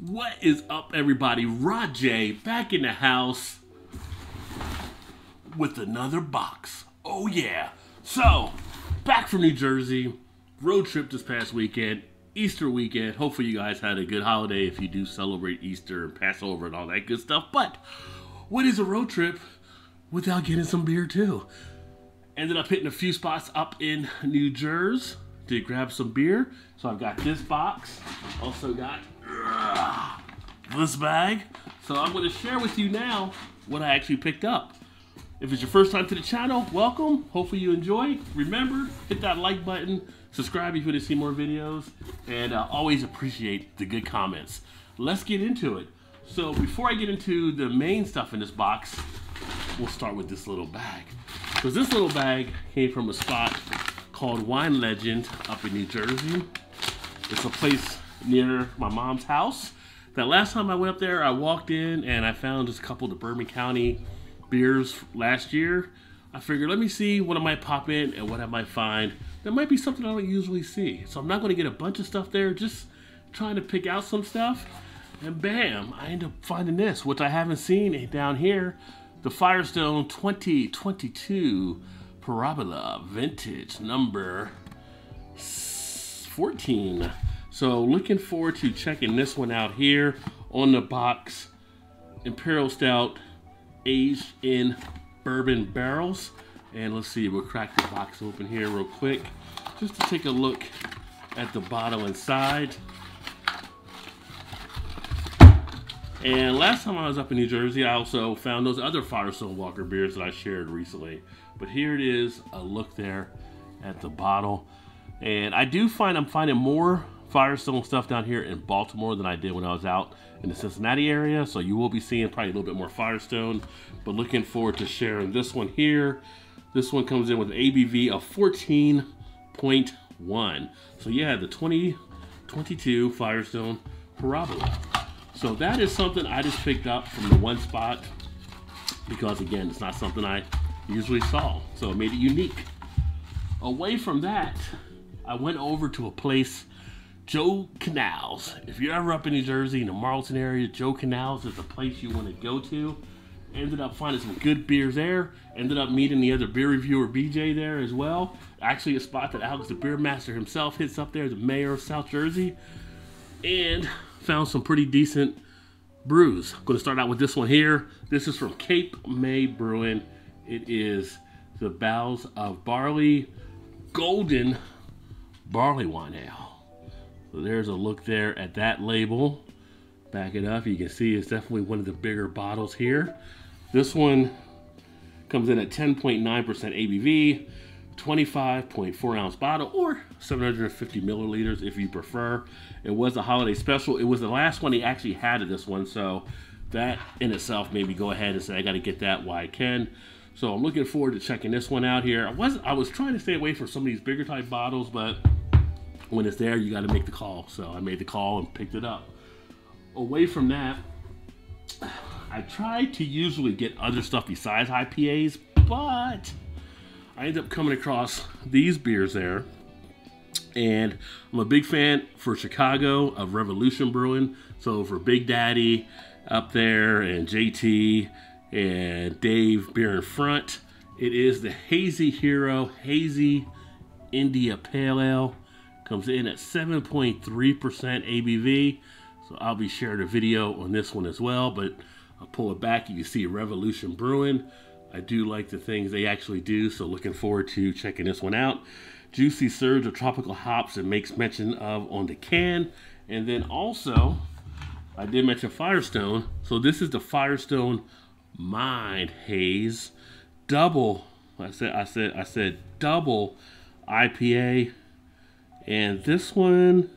What is up, everybody? Rod J back in the house with another box. Oh yeah. So, back from New Jersey, road trip this past weekend, Easter weekend. Hopefully you guys had a good holiday if you do celebrate Easter and Passover and all that good stuff. But what is a road trip without getting some beer too? Ended up hitting a few spots up in New Jersey to grab some beer. So I've got this box. Also got this bag. So I'm going to share with you now what I actually picked up. If it's your first time to the channel, welcome. Hopefully you enjoy. Remember, hit that like button. Subscribe if you want to see more videos. And I always appreciate the good comments. Let's get into it. So before I get into the main stuff in this box, we'll start with this little bag. Because this little bag came from a spot called Wine Legend up in New Jersey. It's a place near my mom's house. That last time I went up there, I walked in and I found just a couple of the Bourbon County beers last year. I figured, let me see what I might pop in and what I might find. There might be something I don't usually see. So I'm not going to get a bunch of stuff there, just trying to pick out some stuff. And bam, I end up finding this, which I haven't seen down here. The Firestone 2022 Parabola Vintage number 14. So looking forward to checking this one out here on the box. Imperial Stout aged in bourbon barrels. And let's see, we'll crack the box open here real quick just to take a look at the bottle inside. And last time I was up in New Jersey, I also found those other Firestone Walker beers that I shared recently. But here it is, a look there at the bottle. And I do find I'm finding more Firestone stuff down here in Baltimore than I did when I was out in the Cincinnati area. So you will be seeing probably a little bit more Firestone. But looking forward to sharing this one here. This one comes in with an ABV of 14.1. So yeah, the 2022 Firestone Parabola. So that is something I just picked up from the one spot because, again, it's not something I usually saw. So it made it unique. Away from that, I went over to a place, Joe Canals. If you're ever up in New Jersey, in the Marlton area, Joe Canals is the place you want to go to. Ended up finding some good beers there. Ended up meeting the other beer reviewer, BJ, there as well. Actually, a spot that Alex, the beer master himself, hits up there, the mayor of South Jersey. And found some pretty decent brews. I'm going to start out with this one here. This is from Cape May Brewing. It is the Boughs of Barley Golden Barley Wine Ale. So there's a look there at that label. Back it up, you can see it's definitely one of the bigger bottles here. This one comes in at 10.9% ABV, 25.4 ounce bottle, or 750 milliliters if you prefer. It was a holiday special. It was the last one he actually had of this one, so that in itself made me go ahead and say I got to get that while I can. So I'm looking forward to checking this one out here. I was trying to stay away from some of these bigger type bottles, but when it's there, you got to make the call. So I made the call and picked it up. Away from that, I try to usually get other stuff besides IPAs, but I ended up coming across these beers there. And I'm a big fan for Chicago of Revolution Brewing. So for Big Daddy up there and JT and Dave Beer in Front, it is the Hazy Hero Hazy India Pale Ale. Comes in at 7.3% ABV. So I'll be sharing a video on this one as well, but I'll pull it back. You can see Revolution Brewing. I do like the things they actually do, so looking forward to checking this one out. Juicy surge of tropical hops it makes mention of on the can. And then also, I did mention Firestone. So this is the Firestone Mind Haze double. I said double IPA. And this one,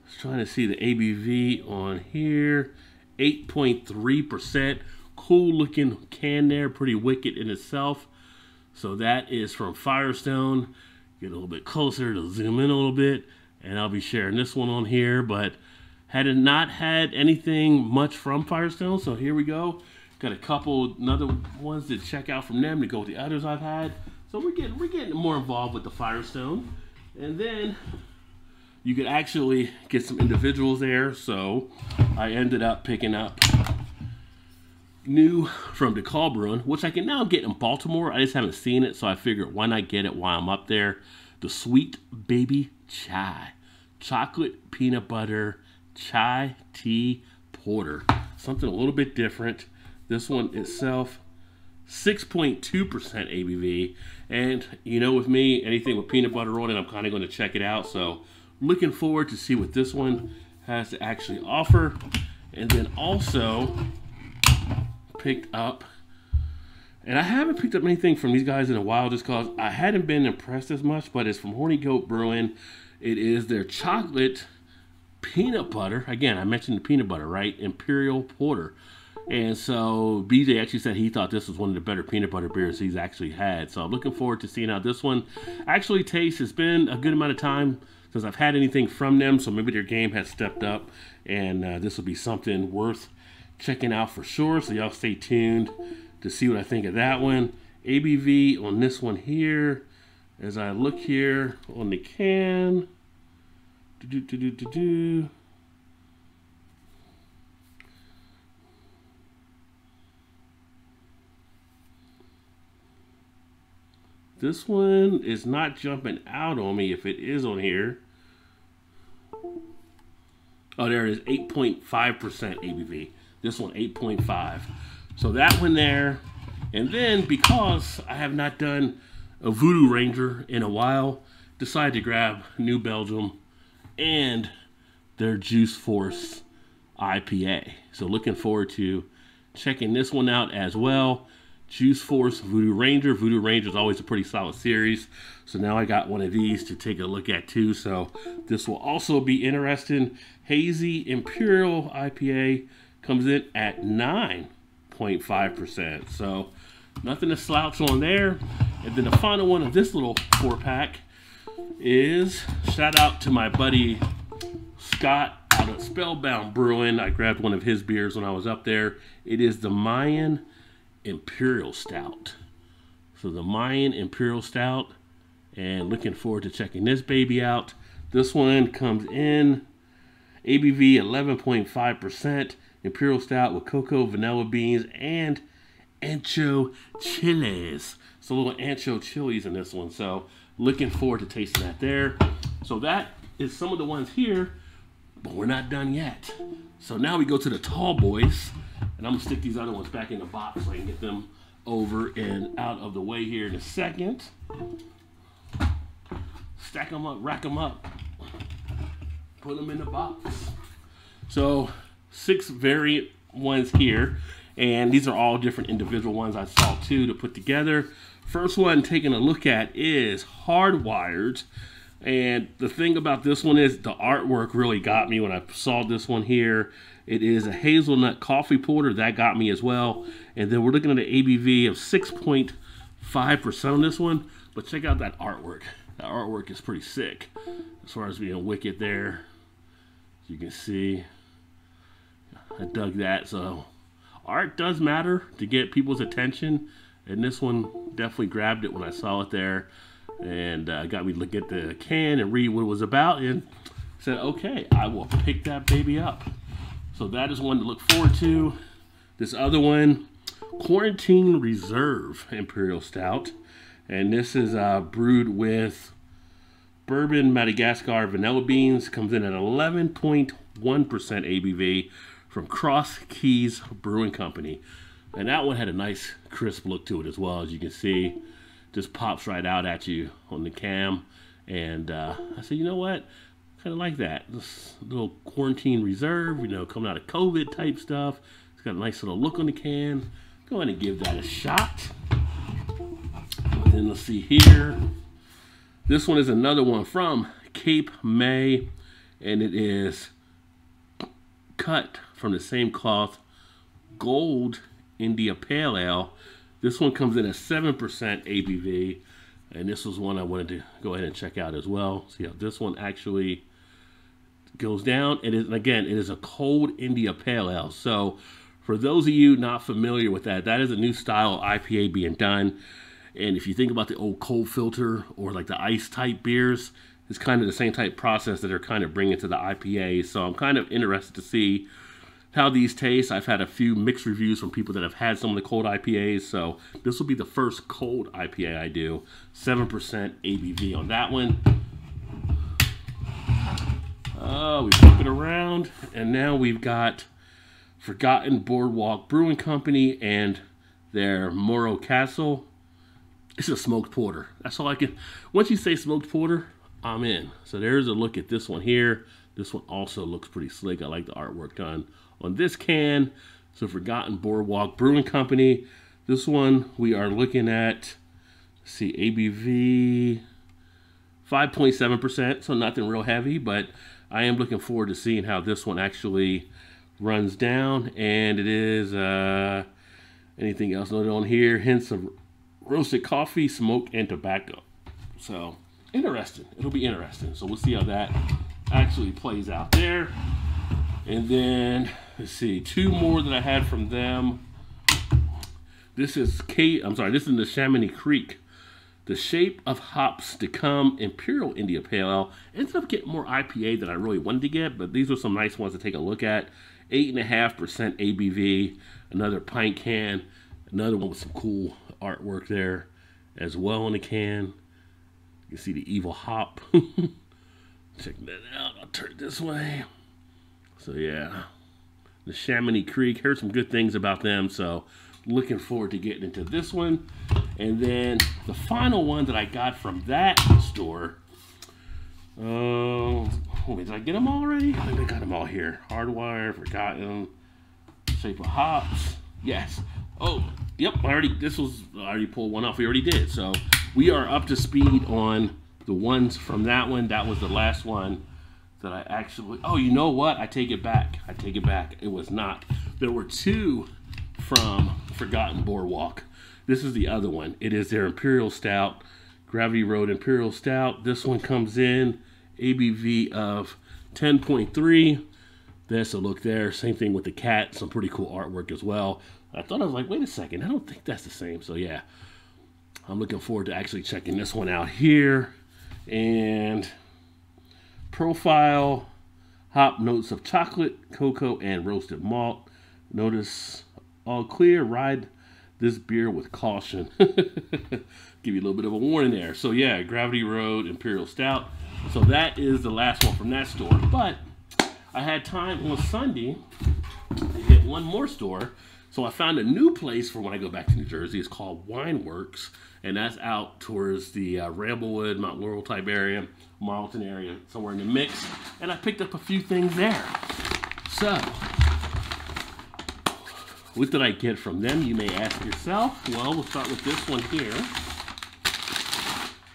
I was trying to see the ABV on here, 8.3%. Cool looking can there, pretty wicked in itself. So that is from Firestone. Get a little bit closer to zoom in a little bit, and I'll be sharing this one on here, but had not had anything much from Firestone, so here we go. Got a couple other ones to check out from them to go with the others I've had. So we're getting more involved with the Firestone. And then you could actually get some individuals there. So I ended up picking up new from DeCall Brewing, which I can now get in Baltimore. I just haven't seen it, so I figured why not get it while I'm up there. The Sweet Baby Chai. Chocolate peanut butter chai tea porter. Something a little bit different. This one itself, 6.2% ABV. And you know, with me, anything with peanut butter on it, I'm kind of going to check it out. So looking forward to see what this one has to actually offer. And then also picked up, and I haven't picked up anything from these guys in a while just because I hadn't been impressed as much, but it's from Horny Goat Brewing. It is their chocolate peanut butter. Again, I mentioned the peanut butter, right? Imperial Porter. And so BJ actually said he thought this was one of the better peanut butter beers he's actually had. So I'm looking forward to seeing how this one actually tastes. It's been a good amount of time since I've had anything from them, so maybe their game has stepped up, and this will be something worth checking out for sure. So y'all stay tuned to see what I think of that one. ABV on this one here, as I look here on the can. This one is not jumping out on me if it is on here. Oh, there it is, 8.5% ABV. This one, 8.5. So that one there. And then, because I have not done a Voodoo Ranger in a while, decided to grab New Belgium and their Juice Force IPA. So looking forward to checking this one out as well. Juice Force Voodoo Ranger. Voodoo Ranger is always a pretty solid series. So now I got one of these to take a look at too. So this will also be interesting. Hazy Imperial IPA comes in at 9.5%. So nothing to slouch on there. And then the final one of this little 4-pack is, shout out to my buddy Scott out of Spellbound Brewing. I grabbed one of his beers when I was up there. It is the Mayan Imperial Stout. So the Mayan Imperial Stout, and looking forward to checking this baby out. This one comes in ABV 11.5%, Imperial Stout with cocoa, vanilla beans, and ancho chilies. So little ancho chilies in this one. So looking forward to tasting that there. So that is some of the ones here, but we're not done yet. So now we go to the tall boys, and I'm gonna stick these other ones back in the box so I can get them over and out of the way here in a second. Stack them up, rack them up, put them in the box. So 6 variant ones here, and these are all different individual ones I saw too to put together. First one taking a look at is Hardwired, and the thing about this one is the artwork really got me when I saw this one here. It is a hazelnut coffee porter that got me as well, and then we're looking at an ABV of 6.5% on this one. But check out that artwork. That artwork is pretty sick as far as being wicked there. As you can see, I dug that. So art does matter to get people's attention, and this one definitely grabbed it when I saw it there, and got me to look at the can and read what it was about, and said, okay, I will pick that baby up. So that is one to look forward to. This other one, Quarantine Reserve Imperial Stout, and this is brewed with bourbon, Madagascar, vanilla beans. Comes in at 11.1% ABV from Cross Keys Brewing Company. And that one had a nice crisp look to it as well. As you can see, just pops right out at you on the cam. And I said, you know what? Kind of like that. This little Quarantine Reserve, you know, coming out of COVID type stuff. It's got a nice little look on the can. Go ahead and give that a shot. And then let's see here. This one is another one from Cape May, and it is cut from the same cloth, Gold India Pale Ale. This one comes in at 7% ABV, and this was one I wanted to go ahead and check out as well. See how this one actually goes down. It is, again, it is a cold India Pale Ale. So for those of you not familiar with that, that is a new style IPA being done. And if you think about the old cold filter or like the ice type beers, it's kind of the same type process that they're kind of bringing to the IPA. So I'm kind of interested to see how these taste. I've had a few mixed reviews from people that have had some of the cold IPAs, so this will be the first cold IPA I do. 7% ABV on that one. We flip it around, and now we've got Forgotten Boardwalk Brewing Company and their Morro Castle. It's a smoked porter. That's all I can. Once you say smoked porter, I'm in. So there's a look at this one here. This one also looks pretty slick. I like the artwork done on this can. So Forgotten Boardwalk Brewing Company. This one we are looking at, let's see, ABV 5.7%, so nothing real heavy, but I am looking forward to seeing how this one actually runs down. And it is anything else noted on here, hints of roasted coffee, smoke, and tobacco. So interesting. It'll be interesting. So we'll see how that actually plays out there. And then let's see, two more that I had from them. This is this is the Chamonix Creek. The Shape of Hops to Come Imperial India Pale Ale. Ended up getting more IPA than I really wanted to get, but these are some nice ones to take a look at. 8.5% ABV. Another pint can. Another one with some cool artwork there as well on the can. You can see the evil hop. Check that out. I'll turn it this way. So yeah, the Chamonix Creek. Heard some good things about them, so looking forward to getting into this one. And then the final one that I got from that store. Did I get them all already? I think I got them all here. Hardwired, Forgotten, Shape of Hops. Yes. Oh, yep. I already pulled one off. We already did. So we are up to speed on the ones from that one. That was the last one that I actually. Oh, you know what? I take it back. I take it back. It was not. There were two from Forgotten Boardwalk. This is the other one. It is their Imperial Stout, Gravity Road Imperial Stout. This one comes in ABV of 10.3. There's a look there. Same thing with the cat. Some pretty cool artwork as well. I thought, I was like, wait a second. I don't think that's the same. So yeah, I'm looking forward to actually checking this one out here. And profile, hop notes of chocolate, cocoa, and roasted malt. Notice all clear, ride this beer with caution. Give you a little bit of a warning there. So yeah, Gravity Road Imperial Stout. So that is the last one from that store. But I had time on Sunday to hit one more store. So I found a new place for when I go back to New Jersey. It's called Wineworks. And that's out towards the Ramblewood, Mount Laurel type area, Marlton area, somewhere in the mix. And I picked up a few things there. So what did I get from them, you may ask yourself? Well, we'll start with this one here.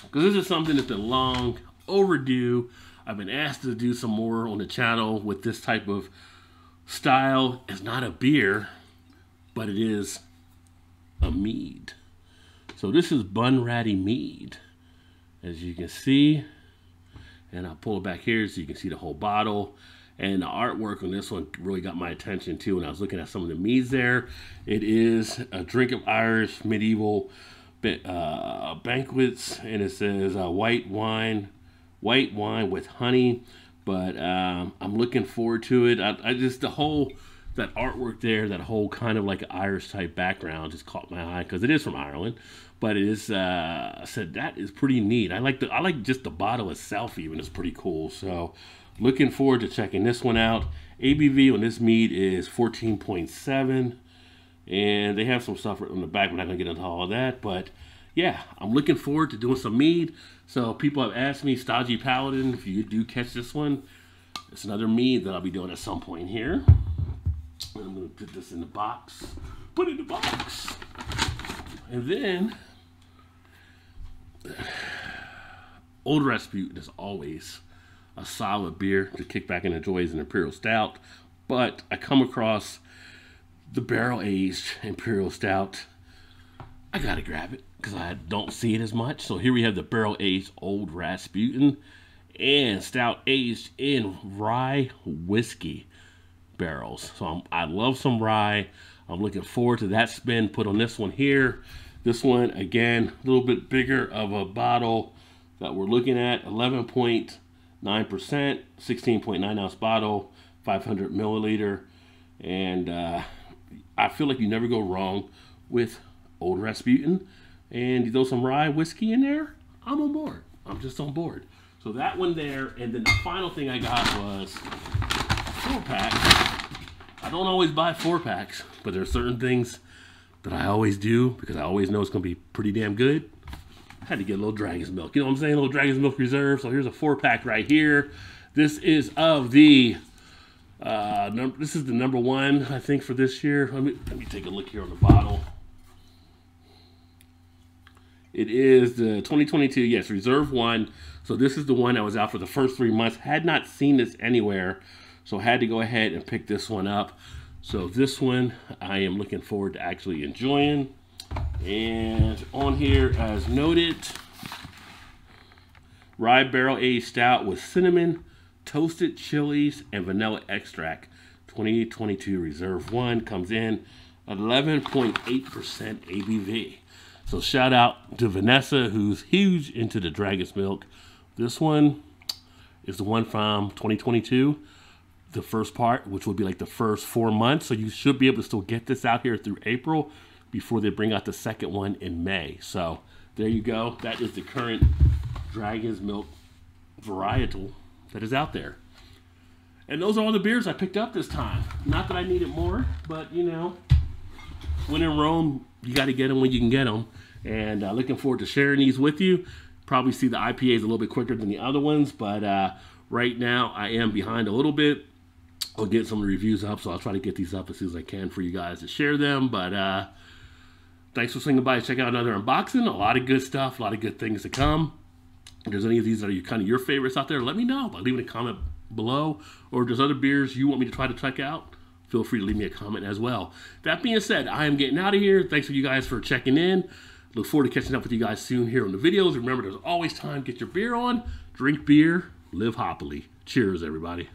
Because this is something that's been long overdue. I've been asked to do some more on the channel with this type of style. It's not a beer, but it is a mead. So this is Bunratty Mead, as you can see. And I'll pull it back here so you can see the whole bottle. And the artwork on this one really got my attention too when I was looking at some of the meads there. It is a drink of Irish medieval banquets, and it says white wine with honey. But I'm looking forward to it. I just, that artwork there, that whole kind of like Irish type background just caught my eye because it is from Ireland. But it is, I said that is pretty neat. I like just the bottle itself even. It's pretty cool. So looking forward to checking this one out. ABV on this mead is 14.7. And they have some stuff on the back. We're not going to get into all of that. But yeah, I'm looking forward to doing some mead. So people have asked me, Stodgy Paladin, if you do catch this one, it's another mead that I'll be doing at some point here. I'm going to put this in the box. Put it in the box. And then, Old Rasputin is always a solid beer to kick back and enjoy as an Imperial Stout. But I come across the barrel-aged Imperial Stout. I got to grab it because I don't see it as much. So here we have the barrel-aged Old Rasputin and stout aged in rye whiskey barrels. So I love some rye. I'm looking forward to that spin put on this one here. This one, again, a little bit bigger of a bottle that we're looking at. 11.9%, 16.9 ounce bottle, 500 milliliter. And I feel like you never go wrong with Old Rasputin. And you throw some rye whiskey in there, I'm on board. I'm just on board. So that one there, and then the final thing I got was 4-pack. I don't always buy 4-packs, but there are certain things that I always do because I always know it's going to be pretty damn good. I had to get a little Dragon's Milk. You know what I'm saying? A little Dragon's Milk Reserve. So here's a 4-pack right here. This is of the, this is the number one, I think, for this year. Let me take a look here on the bottle. It is the 2022, yes, Reserve 1. So this is the one that was out for the first 3 months. Had not seen this anywhere, so had to go ahead and pick this one up. So this one I am looking forward to actually enjoying. And on here, as noted, rye barrel aged stout with cinnamon, toasted chilies, and vanilla extract. 2022 Reserve 1 comes in at 11.8% ABV. So shout out to Vanessa, who's huge into the Dragon's Milk. This one is the one from 2022, the first part, which will be like the first 4 months. So you should be able to still get this out here through April before they bring out the second one in May. So there you go. That is the current Dragon's Milk varietal that is out there. And those are all the beers I picked up this time. Not that I needed more, but you know, when in Rome, you got to get them when you can get them. And looking forward to sharing these with you. Probably see the IPAs a little bit quicker than the other ones, but right now I am behind a little bit. I'll get some reviews up, so I'll try to get these up as soon as I can for you guys to share them. But thanks for swinging by and check out another unboxing. A lot of good stuff, a lot of good things to come. If there's any of these that are kind of your favorites out there, let me know by leaving a comment below. Or if there's other beers you want me to try to check out, feel free to leave me a comment as well. That being said, I am getting out of here. Thanks for you guys for checking in. Look forward to catching up with you guys soon here on the videos. Remember, there's always time. Get your beer on, drink beer, live hoppily. Cheers, everybody.